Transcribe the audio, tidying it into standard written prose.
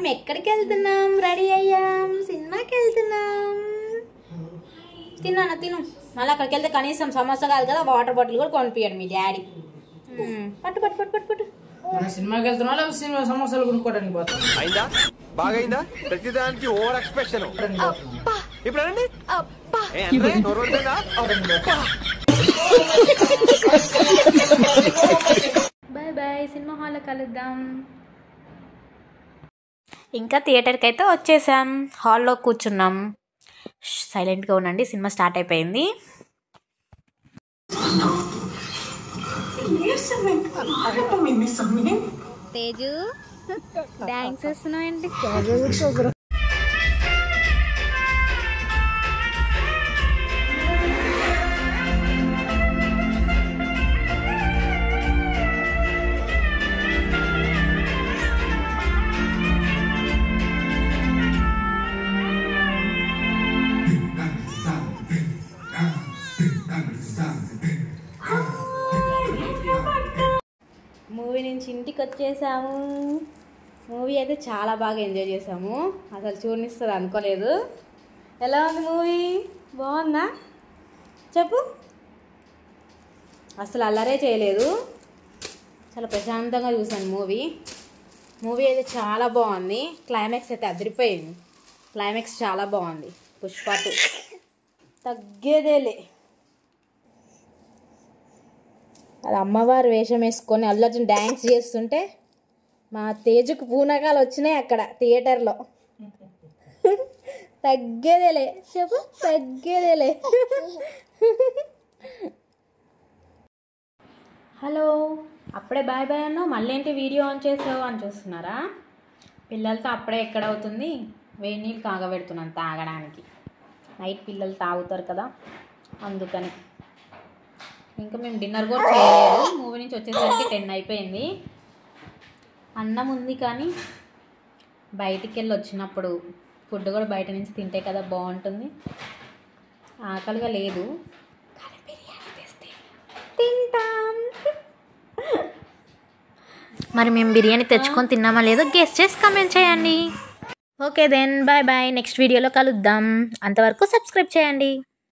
మనం ఎక్కడికి వెళ్తున్నాం? రెడీ అయ్యాం, సినిమాకి వెళ్తున్నాం. తిన్నాను తిను. మళ్ళీ అక్కడికి వెళ్తే కనీసం సమోసా కాదు కదా, వాటర్ బాటిల్ కూడా కొనిపించాడు మీ డాడీ. పట్టు పట్టు పట్టు పట్టు పట్టు. మన సినిమాకి వెళ్తున్నా లేకపోతే సమోసాలు కొనుక్కోవడానికి పోతాం. అయిందా? బాగైందా? ప్రతిదానికి ఓవర్ ఎక్స్ప్రెషన్. ఇప్పుడు అనండి. బాయ్ బాయ్, సినిమా హాల్లో కలుద్దాం. ఇంకా థియేటర్కి అయితే వచ్చేసాం, హాల్లో కూర్చున్నాం. సైలెంట్గా ఉండండి, సినిమా స్టార్ట్ అయిపోయింది. తేజు డాన్స్ చేస్తున్నావు ఏంటి? మూవీ నుంచి ఇంటికి వచ్చేసాము. మూవీ అయితే చాలా బాగా ఎంజాయ్ చేసాము, అసలు చూడనిస్తుంది అనుకోలేదు. ఎలా ఉంది మూవీ? బాగుందా చెప్పు. అసలు అల్లరే చేయలేదు, చాలా ప్రశాంతంగా చూసాను మూవీ అయితే చాలా బాగుంది. క్లైమాక్స్ అయితే అదిరిపోయింది, క్లైమాక్స్ చాలా బాగుంది. పుష్ప 2 తగ్గేదేలే. అది అమ్మవారు వేషం వేసుకొని అల్లు అర్జున్ డ్యాన్స్ చేస్తుంటే మా తేజుకు పూనకాలు వచ్చినాయి అక్కడ థియేటర్లో. తగ్గేదేలే చెప్పు, తగ్గేదేలే. హలో, అప్పుడే బాయ్ బాయ్ అన్నావు, మళ్ళీ ఏంటి వీడియో ఆన్ చేసావు అని చూస్తున్నారా? పిల్లలతో అప్పుడే ఎక్కడవుతుంది, వేడి నీళ్ళు కాగబెడుతున్నాను తాగడానికి. నైట్ పిల్లలు తాగుతారు కదా, అందుకని. ఇంకా మేము డిన్నర్ కూడా చేయలేదు, మూవీ నుంచి వచ్చేసరికి 10 అయిపోయింది. అన్నం ఉంది కానీ బయటికి వెళ్ళి వచ్చినప్పుడు ఫుడ్ కూడా బయట నుంచి తింటే కదా బాగుంటుంది. ఆకలిగా లేదు కానీ బిర్యానీ తెస్తే తింటాం. మరి మేము బిర్యానీ తెచ్చుకొని తిన్నామా లేదో గెస్ చేసి కామెంట్ చేయండి. Okay then, bye bye, next వీడియోలో కలుద్దాం. అంతవరకు సబ్స్క్రైబ్ చేయండి.